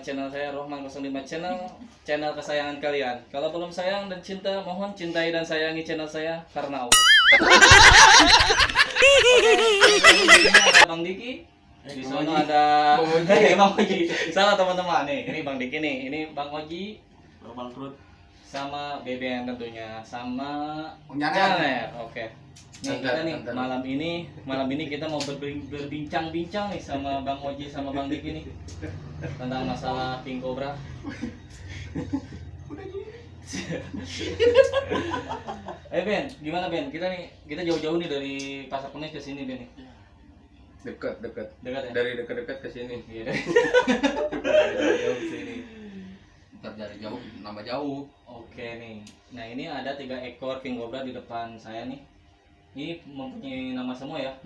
channel saya Rohman 05 channel kesayangan kalian. Kalau belum sayang dan cinta, mohon cintai dan sayangi channel saya karena Allah. Oke, Bang Diki. Di sana ada Bang Oji. Salah teman-teman nih. Ini Bang Diki nih. Ini Bang Oji, Bang Krut, sama BBN tentunya, sama Janer. Janer. Oke. Nih kita nih malam ini kita mau berbincang-bincang nih sama Bang Oji sama Bang Diki nih tentang masalah King Cobra. Ben, gimana Ben? Kita jauh-jauh nih dari Pasar Kemis ke sini Ben nih. Dekat Dekat ya? dari dekat ke sini. Iya. Jauh sini. Ntar dari jauh nambah jauh. Oke nih. Nah, ini ada 3 ekor King Cobra di depan saya nih. Ini mempunyai nama semua ya.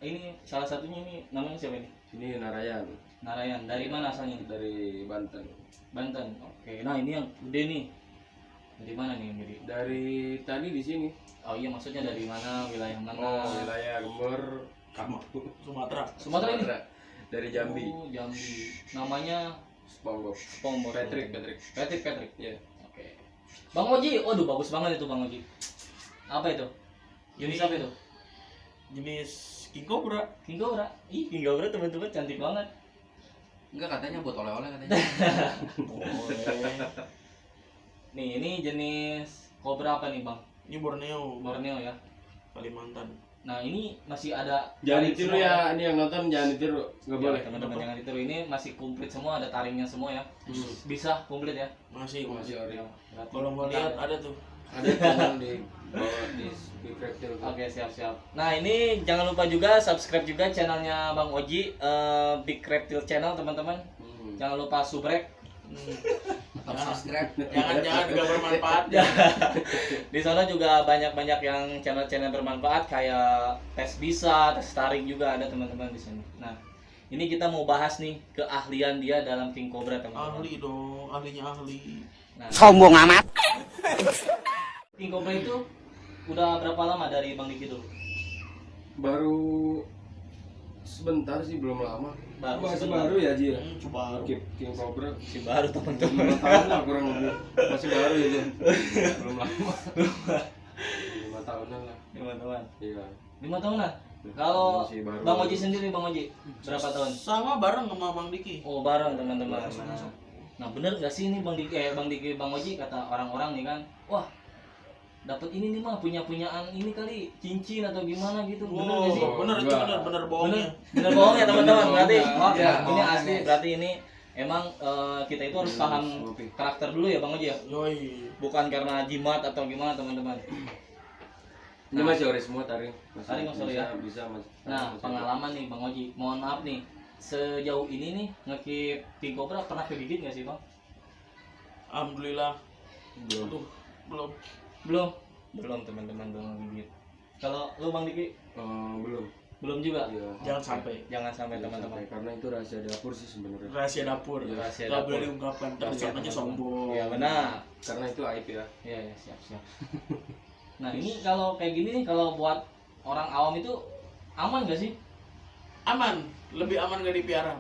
Ini salah satunya ini namanya siapa ini? Ini Narayan Narayan. Dari mana asalnya? dari Banten. Banten. Oke. Nah, ini yang gede nih. Dari mana nih yang gede? Dari tadi di sini. Oh iya, maksudnya dari mana? Wilayah mana? Oh, wilayah Gember, Sumatera. Sumatera ini? Dari Jambi. Oh, Jambi. Namanya SpongeBob. SpongeBob. Patrick. Ya. Oke. Bang Oji, waduh bagus banget itu Bang Oji. Apa itu? Jenis apa itu? Jenis King Cobra. King Cobra. Ih, King Cobra teman-teman cantik banget. Enggak, katanya buat oleh-oleh katanya. Nih, ini jenis Cobra apa nih, Bang? Ini Borneo, Borneo ya. Kalimantan. Nah, ini masih ada Jangan taring ditiru semua. ya, ini yang nonton jangan ditiru. Enggak Ya, boleh. teman-teman jangan ditiru. Ini masih komplit semua, ada taringnya semua ya. Bisa komplit ya. Masih. Ori. Ya, berarti Kalau mau lihat ada tuh. Ada channel di bawah di Reptil. Oke, siap. Nah, ini jangan lupa juga subscribe juga channelnya Bang Oji, Big Reptile Channel, teman-teman. Jangan lupa subrek. Subscribe. Jangan juga bermanfaat. Di sana juga banyak yang channel-channel bermanfaat kayak tes bisa, tes taring juga ada teman-teman di sini. Nah, ini kita mau bahas nih keahlian dia dalam King Cobra, teman-teman. Ahli dong, ahlinya ahli. Nah, Sombong amat. King Cobra itu udah berapa lama dari Bang Diki dulu? Baru sebentar sih, belum lama. Masih sebentar. baru ya Ji. Coba. King Cobra. Si baru teman-teman. 5 tahun lah kurang lebih. Masih baru ya Ji. Belum lama. 5 tahunan lah. 5 tahun. Iya. 5 tahunan. Kalau Masih baru. Bang Oji sendiri, Bang Oji berapa tahun? Sama bareng sama Bang Diki. Oh, bareng teman-teman. Nah, bener nggak sih ini Bang Diki, Bang Oji, kata orang-orang nih kan, wah, dapat ini nih mah punyaan ini kali cincin atau gimana gitu. Bener nggak sih? Bener itu bener bohongnya. Bener bohong ya teman-teman. Berarti oh, Ya, ini asli. Berarti ini emang kita itu harus paham karakter dulu ya Bang Oji ya. Yoi. Bukan karena jimat atau gimana teman-teman. Ini masih ori semua taring. Taring masih ori ya? Bisa masih. Nah, pengalaman nih Bang Oji. Mohon maaf nih. Sejauh ini nih ngekip King Cobra pernah kegigit nggak sih Bang? Alhamdulillah. Belum. Aduh, belum. Belum teman-teman, belum gigit. Kalau lu Bang Diki Belum. juga. Iya. Jangan sampai. Jangan sampai teman-teman. Karena itu rahasia dapur sih sebenarnya. Rahasia dapur. Iya, rahasia Nggak dapur. boleh diungkapkan. Rahasia Terus aja teman-teman. sombong. Iya benar. Karena itu aib ya. Iya siap. Nah ini kalau kayak gini nih, kalau buat orang awam itu aman nggak sih? Aman. Lebih aman gak dipiara.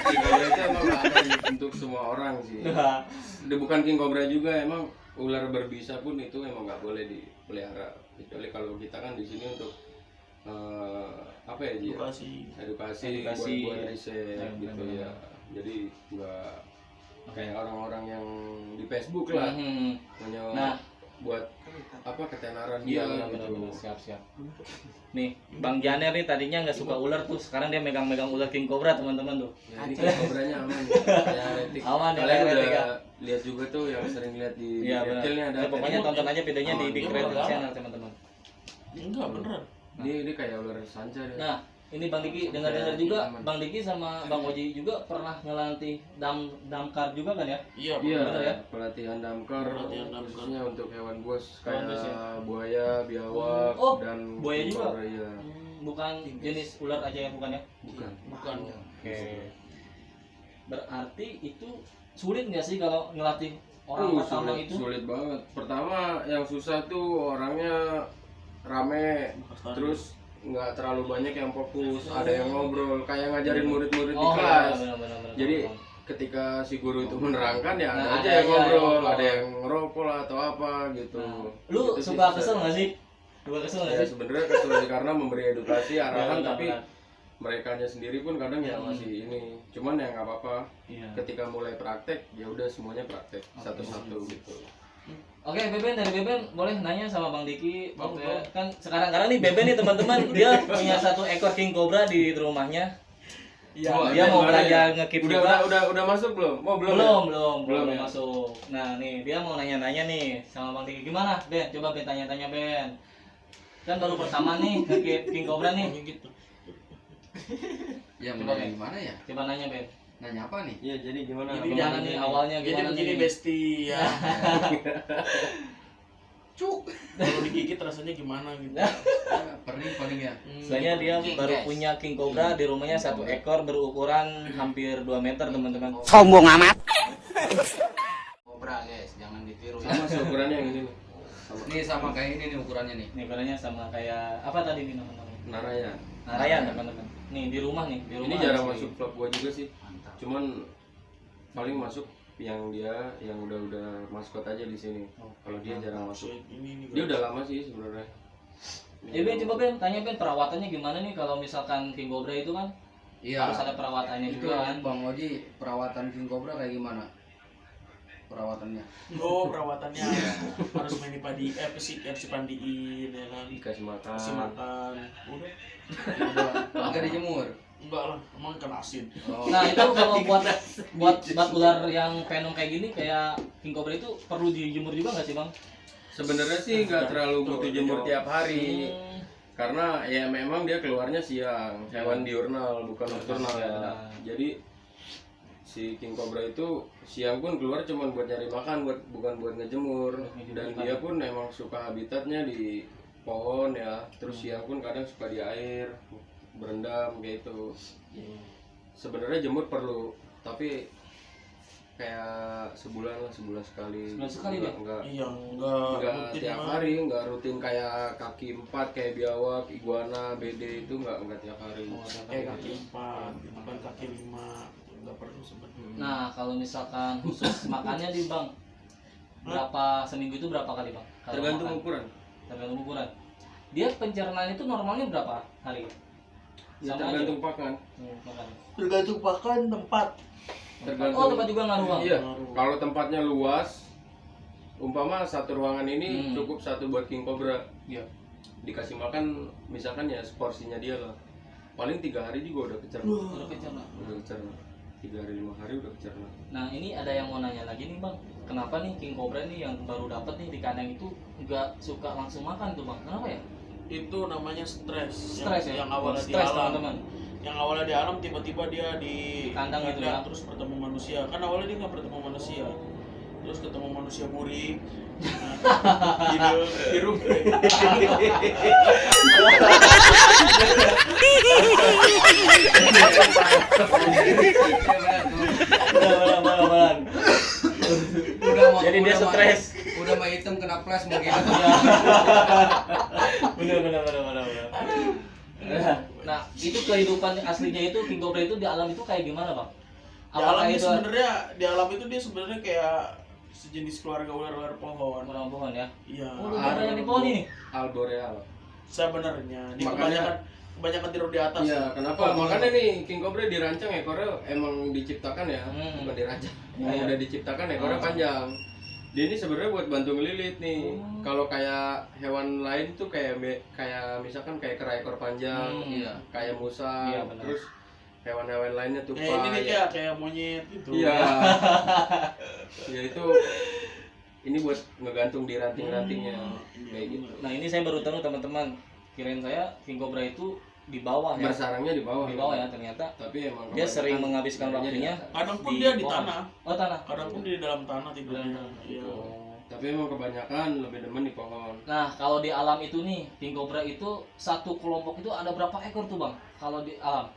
Cobra itu emang ada untuk semua orang sih. Dia bukan King Cobra juga, emang ular berbisa pun itu emang nggak boleh dipelihara. Kecuali kalau kita kan di sini untuk apa ya Ji? Edukasi buat riset gitu ya. Jadi nggak kayak orang-orang yang di Facebook lah, hanya Nah, buat apa ketenaran iya dia benar gitu. siap. Nih Bang Janer nih tadinya nggak suka ular tuh, sekarang dia megang Ular King Cobra teman-teman tuh. Ya, ini King Cobranya aman, kayak retik. Aman ya, Kalian kayak udah retik, ya. lihat juga tuh yang sering lihat di Iya benar. detailnya ada. Ya, pokoknya tonton aja videonya di Oh, Big iya, Reptile benar. Channel teman-teman. Enggak beneran. Dia kayak ular sanca deh. Nah, ini Bang Diki dengar-dengar juga, Bang Diki sama Bang Oji juga pernah ngelatih damkar juga kan ya? Iya, Iya, bener ya? pelatihan damkar Pelatihan damkar. khususnya untuk hewan buas Hewan kayak buas ya? buaya, biawak, Oh, dan buaya King juga? Cobra, iya. Bukan jenis ular aja ya, bukan ya? Bukan. Bukan. Oke. Berarti itu sulit nggak sih kalau ngelatih orang pertama sulit, itu? sulit banget. Pertama yang susah tuh orangnya rame, Pasti. terus nggak terlalu banyak yang fokus, ada yang ngobrol kayak ngajarin murid-murid di Oh, kelas. benar. Jadi ketika si guru itu menerangkan ya ada Nah, aja ada yang aja ngobrol, yang ngobrol. ada yang ngerokok lah atau apa gitu. Nah, lu Itu sih suka susah. kesel nggak sih? Suka kesel nggak Ya sih? sebenarnya kesel sih karena memberi edukasi arahan benar, tapi benar. merekanya sendiri pun kadang ya masih ini. Cuman ya nggak apa-apa. Iya. Ketika mulai praktek ya udah semuanya praktek satu-satu gitu. Oke, Beben, dari Beben boleh nanya sama Bang Diki. Bang, Oke, kan sekarang nih Beben nih teman-teman dia punya 1 ekor king cobra di rumahnya. Iya. Oh, Dia mau gimana belajar ya? ngekip udah, juga. udah masuk belum? Oh, belum. Belum ya? masuk. Nah, nih dia mau nanya-nanya nih sama Bang Diki. Gimana, Ben? Coba Ben tanya-tanya, Ben. Kan baru pertama nih ngekip king cobra nih. Gitu. Ya Coba, mau Ben. gimana ya? Coba nanya, Ben. Nanya apa nih? Iya, jadi gimana? Jadi Abang? Gimana nih awalnya Jadi gimana begini nih? Besti ya. Cuk. Kalau digigit rasanya gimana gitu. Paling ya. Soalnya dia King, baru guys. punya king cobra di rumahnya 1 ekor berukuran hampir 2 meter, teman-teman. Kobra guys, jangan ditiru ya. Sama seukurannya yang ini nih. Ini sama kayak ini nih ukurannya nih. Nih ukurannya sama kayak apa tadi nih namanya? Narayan. Narayan, teman-teman. Nih di rumah nih, di rumah. Ini jarang asli. masuk vlog gua juga sih. Mantap. Cuman paling masuk yang dia yang udah maskot aja di sini. Kalau dia jarang masuk. Ini Dia udah lama sih sebenarnya. Ya Ben, coba Ben, tanya Ben perawatannya gimana nih kalau misalkan king cobra itu kan Iya. harus ada perawatannya Itu juga kan. Bang Oji, perawatan king cobra kayak gimana? Perawatannya. Oh, perawatannya harus harus dipandiin ya kan. Dikasih makan. Kasih makan. Udah. Udah, enggak dijemur. Enggak lah, emang ikan asin. Oh. Nah itu kalau buat ular yang venom kayak gini kayak king cobra itu perlu dijemur juga nggak sih Bang? Sebenarnya sih nggak terlalu butuh jemur tiap hari. Hmm, Karena ya memang dia keluarnya siang, hewan diurnal bukan nocturnal ya. Benar. Jadi si king cobra itu siang pun keluar cuma buat nyari makan, bukan buat ngejemur. Dan dia pun memang suka habitatnya di pohon ya. Terus siang pun kadang suka di air, berendam kayak itu. Sebenarnya jemur perlu, tapi kayak sebulan sekali. Sebulan sekali deh? Enggak. Iya, enggak rutin Tiap mah. hari, enggak rutin kayak kaki 4 kayak biawak, iguana, BD itu enggak tiap hari. Kayak kaki 4, bukan kaki 5. Enggak perlu sebenarnya. Nah kalau misalkan khusus makannya di Bang berapa seminggu itu berapa kali Bang? Kalau Tergantung makan? ukuran. Tergantung ukuran. Dia pencernaan itu normalnya berapa hari? Ya Sama tergantung pakan. Makan. Tergantung pakan tempat. Tergantung. Oh tempat juga ngaruh Bang? Iya. Kalau tempatnya luas, umpama satu ruangan ini Hmm. cukup satu buat king cobra. Iya. Dikasih makan misalkan ya seporsinya dia lah. Paling 3 hari juga udah kecerna. Udah kecerna. Udah kecerna. 3 hari 5 hari udah kecerna. Nah ini ada yang mau nanya lagi nih Bang. Kenapa nih king cobra nih yang baru dapat nih di kandang itu nggak suka langsung makan tuh Bang? Kenapa ya? Itu namanya stres. Stres ya? Yang awalnya di Stres alam. teman-teman. Yang awalnya di alam tiba-tiba dia di Kandang gitu ya? terus bertemu manusia. Kan awalnya dia nggak bertemu manusia. Terus ketemu manusia burik. Hidup. Benar. Jadi dia stres. Udah mah hitam kena flash mungkin. Benar. Nah, itu kehidupan aslinya itu king cobra itu di alam itu kayak gimana, Bang? Di alam Apakah itu itu sebenarnya di alam itu dia sebenarnya kayak sejenis keluarga ular-ular pohon. orang pohon ya? Iya. Oh, lu banyak di pohon ini. Alboreal. Sebenarnya di Makanya- kebanyakan tidur di atas. Iya, kenapa? Makanya nih king cobra dirancang ekornya emang diciptakan ya, bukan dirancang. Emang Iya. udah diciptakan ekornya panjang. Dia ini sebenarnya buat bantu ngelilit nih. Kalau kayak hewan lain tuh kayak misalkan kayak kera ekor panjang, Iya. kayak musa, Iya, benar. terus hewan-hewan lainnya tuh Ini nih kayak monyet gitu. Iya. Ya itu ini buat ngegantung di ranting-rantingnya kayak gitu. Nah, ini saya baru tahu teman-teman. Kirain saya king cobra itu di bawah ya. Bersarangnya di bawah. Di bawah ya, ternyata Tapi emang dia kebanyakan sering menghabiskan tidurnya di waktunya. atas. Kadang pun dia di pohon. tanah. Oh, tanah. Kadang pun dia di dalam tanah tidurnya. Iya. Tapi emang kebanyakan lebih demen di pohon. Nah, kalau di alam itu nih, king cobra itu satu kelompok itu ada berapa ekor tuh, Bang? Kalau di alam?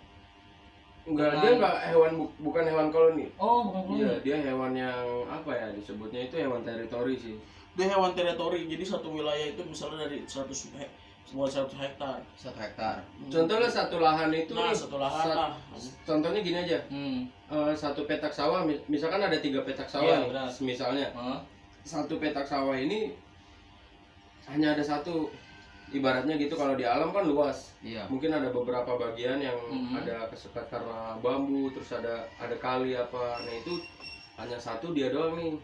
Enggak, Dengan- dia enggak hewan bukan hewan koloni. Oh, bukan koloni. Iya, dia hewan yang apa ya disebutnya itu hewan teritori sih. Dia hewan teritori. Jadi satu wilayah itu misalnya dari buat 1 hektar. 1 hektar. Contohnya satu lahan itu Nah, satu lahan lah. contohnya gini aja. Satu petak sawah, misalkan ada 3 petak sawah Iya, nih, benar. misalnya. Hah? Satu petak sawah ini hanya ada satu, ibaratnya gitu. Kalau di alam kan luas, Iya. mungkin ada beberapa bagian yang Mhm. ada kesekat karena bambu, terus ada kali apa. Nah itu hanya satu dia doang nih.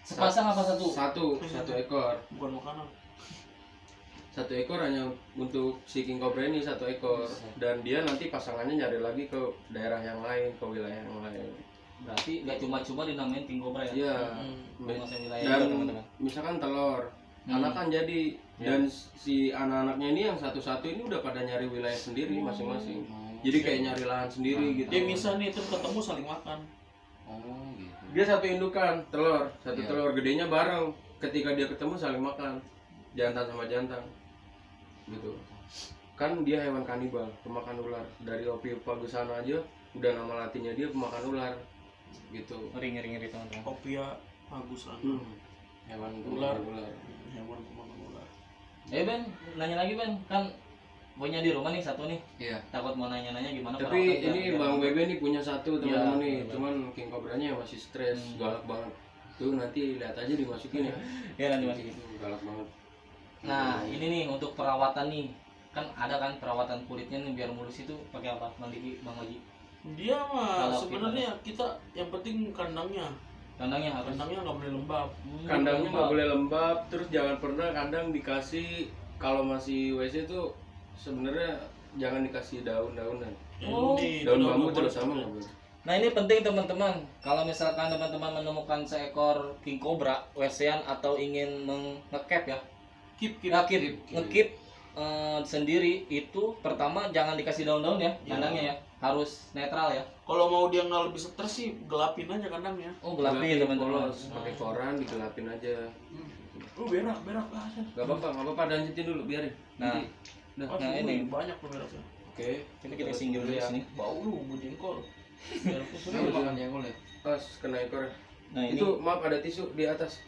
Sepasang apa satu? Satu ekor. Bukan makanan. 1 ekor hanya untuk si king cobra ini 1 ekor, dan dia nanti pasangannya nyari lagi ke daerah yang lain, ke wilayah yang lain. Berarti nggak cuma-cuma dinamain king cobra ya? Iya. Penguasaan wilayah Dan juga, teman-teman. misalkan telur, anak kan jadi, dan si anak-anaknya ini yang satu-satu ini udah pada nyari wilayah sendiri masing-masing. Jadi kayak nyari lahan sendiri gitu. Dia bisa nih terus ketemu saling makan. Oh, gitu. Dia satu indukan telur, satu Iya. telur gedenya bareng. Ketika dia ketemu saling makan, jantan sama jantan, gitu. Kan dia hewan kanibal, pemakan ular. Dari Ophiophagus-ana aja udah nama latinnya dia pemakan ular, gitu. Ngeri teman-teman. Kopia bagus lah. Hewan Ular. pemakan ular. Hewan pemakan ular. Ben, nanya lagi Ben, kan punya di rumah nih satu nih. Iya. Takut mau nanya-nanya gimana Tapi perawatan ini biar- Bang Bebe nih punya satu teman-teman Iya, nih, bener. cuman king cobranya masih stres, galak banget. Tuh nanti lihat aja dimasukin ya. Ya nanti masukin. Itu galak banget. Nah, ini nih untuk perawatan nih. Kan ada kan perawatan kulitnya nih biar mulus itu pakai apa? Bang Diki, Bang Oji. Dia mah Kalau sebenarnya kita yang penting kandangnya. Kandangnya harus Kandangnya nggak boleh lembab. Kandangnya nggak boleh lembab, terus jangan pernah kandang dikasih, kalau masih WC tuh sebenarnya jangan dikasih daun-daunan. Oh, Daun bambu terutama nggak boleh. Nah, ini penting teman-teman. Kalau misalkan teman-teman menemukan seekor king cobra WC-an atau ingin ngekep ya. Keep Ngekip sendiri itu pertama jangan dikasih daun-daun ya, Iya. kandangnya ya. Harus netral ya. Kalau mau dia nggak lebih stres sih gelapin aja kandangnya. Oh, gelapin teman-teman. polos, pakai koran digelapin aja. Berak aja. Gak apa-apa, lanjutin dulu biarin. Nah. Nanti. Oh, Nah, ini. banyak tuh beraknya. Oke. Ini kita singgir dulu di sini. Bau lu bu jengkol. Ini makan jengkol ya. Pas kena ekor. Nah, ini Itu maaf ada tisu di atas.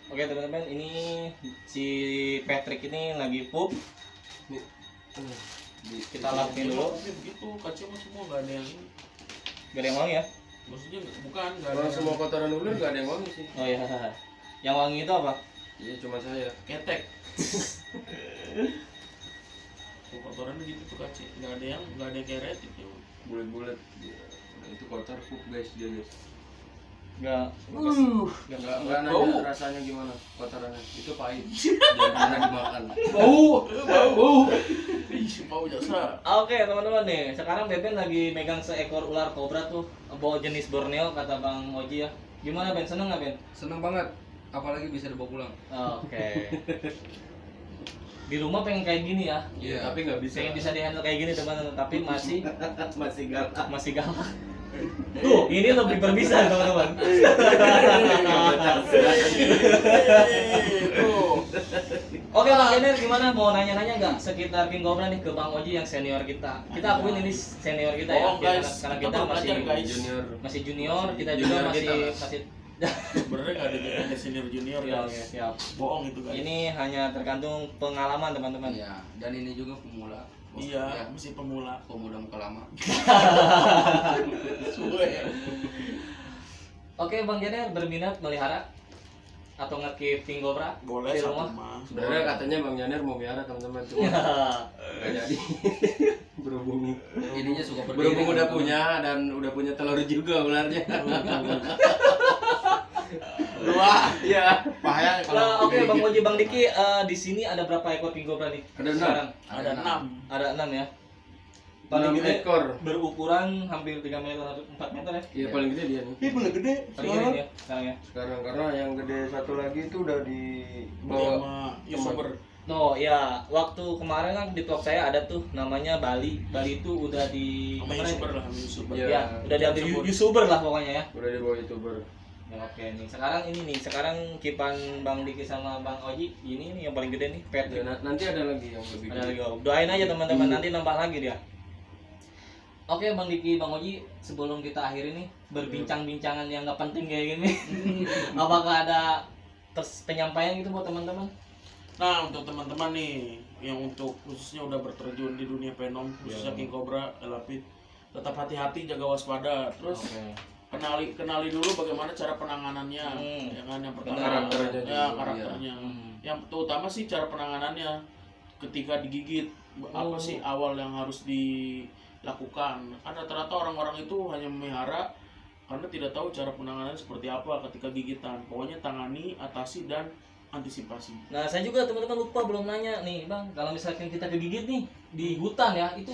oke teman-teman, ini si Patrick ini lagi pup. Nih. Kita lapin dulu. Tapi begitu kacau mah semua nggak ada yang Gak ada yang wangi ya? maksudnya bukan nggak ada Kalau yang semua kotoran ular gak ada yang wangi sih. Oh iya. Yang wangi itu apa? Iya cuma saya. ketek. Kotoran gitu tuh kacau. Nggak ada yang keretik ya. Bulat-bulat. Nah, itu kotor pup guys dia guys. Gak. Enggak nanya Bau. rasanya gimana kotorannya. Itu pahit. Jangan pernah dimakan. Bau. Ih, bau jasa. Oke teman-teman nih, sekarang Beben lagi megang seekor ular kobra tuh, bawa jenis Borneo kata Bang Oji ya. Gimana Ben, seneng nggak Ben? Seneng banget. Apalagi bisa dibawa pulang. Oke. Di rumah pengen kayak gini ya. Iya, tapi nggak bisa. Pengen bisa dihandle kayak gini teman-teman, tapi masih masih galak. masih galak. Tuh, ini lebih berbisa teman-teman. Oke Bang Gener, gimana mau nanya-nanya nggak sekitar King Cobra nih ke Bang Oji yang senior kita? Kita akuin ini senior kita ya, Oh, guys, karena kita kita belum masih belajar, guys. Junior. kita juga Junior masih kita. masih Sebenarnya nggak ada senior junior ya, guys. oke, siap. Bohong itu guys. Ini hanya tergantung pengalaman teman-teman. Iya. Dan ini juga pemula. Iya, Ya, masih pemula. pemuda muka lama. Suwe. Oke Bang Gener, berminat melihara atau ngekip King Cobra Boleh di satu rumah? mah. Sebenarnya katanya Bang Janer mau biara teman-teman tuh. Nggak jadi. berhubung Ininya suka berdiri. berhubung udah punya dan udah punya telur juga ularnya. Wah, Iya. bahaya Nah, kalau oke Bang Oji, Bang Diki, di sini ada berapa ekor King Cobra nih? Ada 6. Sekarang ada 6. ada 6 ya. 6 Paling gede ekor. berukuran hampir 3 meter atau 4 meter ya. Iya paling gede dia nih. Ih, boleh gede. Paling gede ya sekarang ya. Sekarang karena yang gede satu lagi itu udah Bawa dibawa sama YouTuber. No, ya, waktu kemarin kan di vlog saya ada tuh namanya Bali. Bali itu udah di Sama YouTuber lah, sama YouTuber. Iya. Ya, udah diambil YouTuber lah pokoknya ya. udah dibawa YouTuber. Ya, oke nih. Sekarang ini nih, sekarang kipan Bang Diki sama Bang Oji ini nih yang paling gede nih, Patrick. Dan nanti ada lagi yang lebih Ada gede. lagi. Doain aja teman-teman, nanti nambah lagi dia. Oke Bang Diki, Bang Oji, sebelum kita akhiri nih berbincang-bincangan yang nggak penting kayak gini, apakah ada penyampaian gitu buat teman-teman? Nah, untuk teman-teman nih yang untuk khususnya udah berterjun di dunia Venom, khususnya King Cobra, Elapid, tetap hati-hati, jaga waspada. Terus kenali dulu bagaimana cara penanganannya, ya kan, yang pertama Karakternya ya juga, karakternya. Yang terutama sih cara penanganannya ketika digigit, apa sih awal yang harus dilakukan. Kan rata-rata orang-orang itu hanya memelihara karena tidak tahu cara penanganan seperti apa ketika gigitan. Pokoknya tangani, atasi, dan antisipasi. Nah, saya juga teman-teman lupa belum nanya nih, Bang. Kalau misalkan kita kegigit nih di hutan ya, itu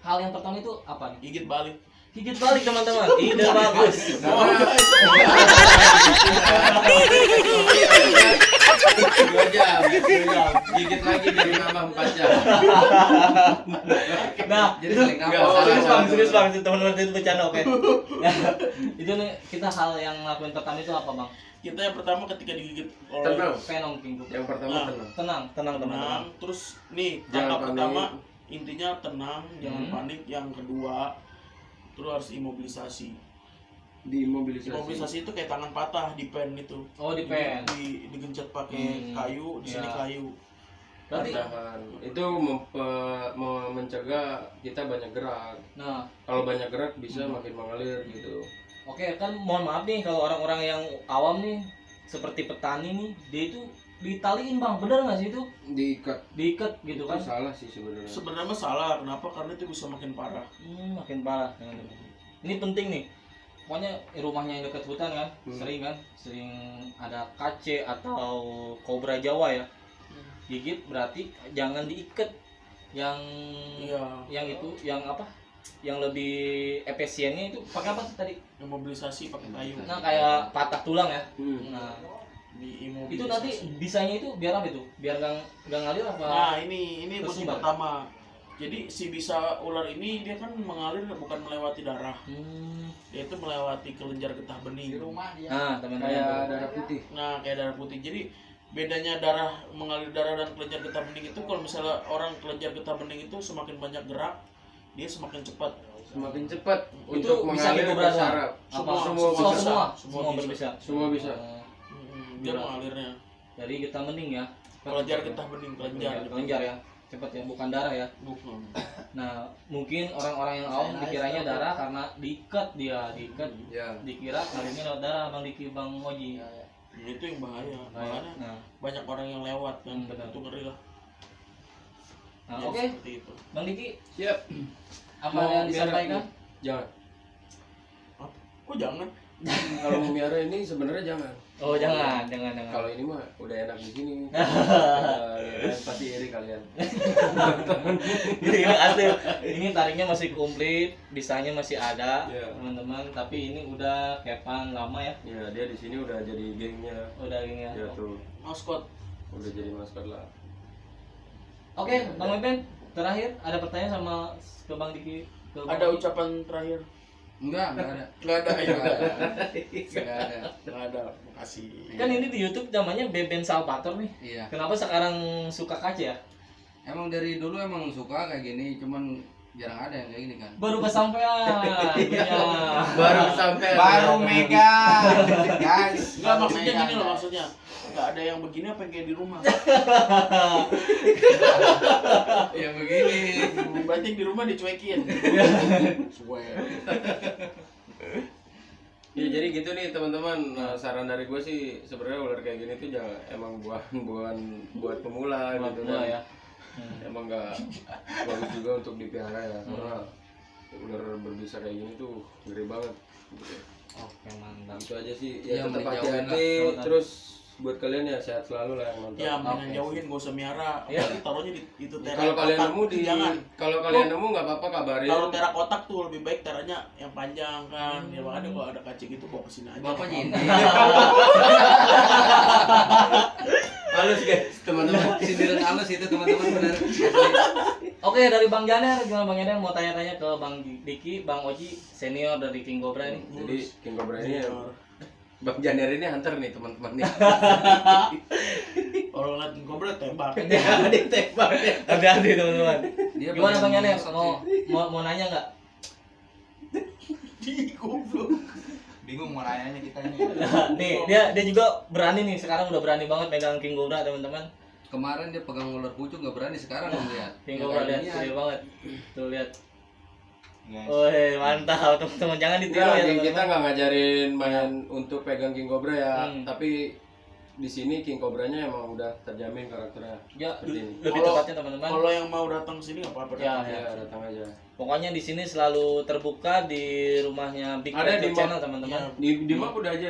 hal yang pertama itu apa nih? Gigit balik. Gigit balik, teman-teman. Ide bagus. 2 jam. Gigit lagi jadi nambah 4 jam. Nah, Jadi saling Enggak, nafas. serius bang, teman-teman itu bercanda, oke. Nah, itu nih kita hal yang lakuin pertama itu apa, Bang? Kita yang pertama ketika digigit oleh Tenang. Venom King Cobra. Yang pertama Nah. tenang. Tenang teman-teman. tenang, terus nih Jangan langkah panik. pertama intinya tenang, jangan Hmm. panik. Yang kedua, terus harus imobilisasi. Dimobilisasi. Itu kayak tangan patah di pen itu. Oh, di pen. Digencet pakai kayu, di sini Ya. kayu. Berarti Tahan. Itu mencegah kita banyak gerak. nah, Kalau banyak gerak bisa makin mengalir gitu. oke, kan mohon maaf nih kalau orang-orang yang awam nih seperti petani nih, dia itu ditaliin, Bang. Bener nggak sih itu? Diikat gitu Itu kan? salah sih sebenarnya. Sebenarnya salah, kenapa? Karena itu bisa makin parah. Makin parah. Ini penting nih. Pokoknya rumahnya yang dekat hutan kan, sering ada kace atau kobra Jawa ya. Gigit berarti jangan diikat. Yang Iya. yang apa? Yang lebih efisiennya itu pakai apa sih tadi? Imobilisasi pakai kayu. Nah, kayak patah tulang ya. Nah, Diimobilisasi. itu nanti bisanya itu biar apa itu? Biar nggak ngalir apa? Nah, ini Terus kunci gimana? pertama. Jadi si bisa ular ini dia kan mengalir bukan melewati darah. Dia itu melewati kelenjar getah bening. Nah, teman-teman. Kayak darah putih. Nah, kayak darah putih. Jadi bedanya darah mengalir darah dan kelenjar getah bening itu, kalau misalnya orang kelenjar getah bening itu semakin banyak gerak, dia semakin cepat. Semakin cepat Itu untuk bisa mengalir Cobra ke doang? saraf. Apa? Semua bisa. Semua berbisa. Semua bisa. Dia mengalirnya. Jadi kita mending ya. Kelenjar getah bening, Kelenjar ya. Cepat ya, bukan darah ya. Bukan. Nah, mungkin orang-orang yang awam dikiranya darah karena diikat, Ya. dikira ngarirnya lewat darah, Bang Diki, Bang Oji. Itu yang bahaya. Makanya Nah, banyak orang yang lewat kan. benar. Itu ngeri lah. nah Ya, oke, seperti itu. Bang Diki, Siap. apa Mau yang biar- disampaikan? Jangan. Kok jangan? Kalau mau miara ini sebenarnya jangan. Oh, jangan. Kalau ini mah udah enak di sini. Pasti iri kalian. Ini asli. Ini tariknya masih komplit, bisanya masih ada, Iya. teman-teman. Tapi ini udah kepan lama ya. Ya dia di sini udah jadi gengnya. Udah gini ya. Ya tuh Maskot. udah jadi maskot lah. Oke, Bang Mepen, terakhir ada pertanyaan sama ke Bang Diki. Ke Bang Ada Oji? ucapan terakhir? Enggak ada. Nggak ada ya? Enggak ada. Nggak ada. Makasih. Kan ini di YouTube namanya Beben Salvator nih. Iya. Kenapa sekarang suka kaca ya? Emang dari dulu emang suka kayak gini, cuman jarang ada yang kayak gini kan. Baru kesampaian. Iya. Baru sampai. megang. Guys. Enggak, maksudnya gini loh, maksudnya nggak ada yang begini apa yang kayak di rumah. Ya begini. Berarti yang di rumah dicuekin. Cuek. Ya jadi gitu nih teman-teman. Nah, saran dari gue sih sebenarnya ular kayak gini tuh jangan emang buat pemula Buat gitu pemula kan. ya. Emang nggak bagus juga untuk dipelihara ya karena ular berbisa kayak gini tuh ngeri banget. Gitu. Oke, mantap. Itu aja sih. Ya, Ya tetap mending jauhin hati-hati. lah. Terus buat kalian ya sehat selalu lah yang nonton. Ya, mendingan Oke. jauhin, gak usah miara. Iya. Apalagi taruhnya di itu Ya, tera kalau kalian kotak. nemu di Jangan. kalau kalian nemu nggak apa-apa kabarin. Taruh tera kotak tuh lebih baik teranya yang panjang kan. Ya makanya kalau ada kacing itu bawa ke sini aja. Bapak nyindir. Halus guys, teman-teman. Sindiran halus itu teman-teman benar. Oke, dari Bang Janer, gimana Bang Janer mau tanya-tanya ke Bang Diki, Bang Oji, senior dari King Cobra nih. Jadi King Cobra ini ya, Bang Janer ini hunter nih teman-teman nih. Kalau ngeliat King Cobra tembak. Ditembak ya. Hati-hati teman-teman. Dia Gimana paling Bang Janer? mengesot Mau nanya nggak? Di goblok. Bingung mau nanyanya kita ini. Nih, dia juga berani nih, sekarang udah berani banget megang King Cobra teman-teman. kemarin dia pegang ular pucuk nggak berani, sekarang lihat. King Cobra lihat gede banget. Tuh lihat. Woi, mantap teman-teman, jangan ditiru Enggak, ya kita teman-teman. nggak ngajarin main untuk pegang King Cobra ya, Hmm. tapi di sini King Cobranya emang udah terjamin karakternya. Ya, Seperti ini. lebih Kalau- tepatnya teman-teman. Kalau yang mau datang sini apa Ya, Ya, datang aja. Pokoknya di sini selalu terbuka di rumahnya Big Ada Reptile di Channel map. teman-teman. Di map udah ada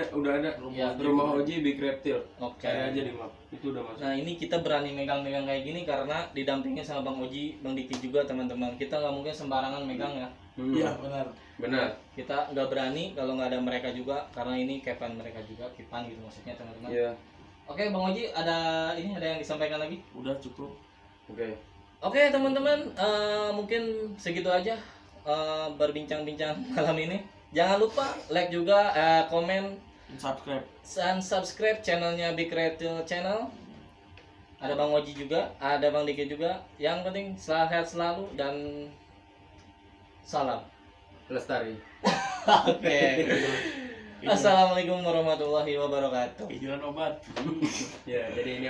Ya, rumah Oji Big Reptile. Oke. Cari aja di map. Itu udah masuk. Nah ini kita berani megang-megang kayak gini karena didampingin sama Bang Oji, Bang Diki juga teman-teman. Kita nggak mungkin sembarangan megang ya. Iya benar. Benar. Kita nggak berani kalau nggak ada mereka juga karena ini kepan mereka juga, kipan gitu maksudnya teman-teman. Iya. Oke Bang Oji, ada yang disampaikan lagi? Udah cukup. Oke. Oke teman-teman, mungkin segitu aja berbincang-bincang malam ini. Jangan lupa like juga, komen, Subscribe. dan subscribe channelnya Big Reptile Channel. Ada Bang Oji juga, ada Bang Diki juga. Yang penting sehat selalu dan salam. Lestari. Oke. Assalamualaikum warahmatullahi wabarakatuh. Jalan obat. Ya, jadi ini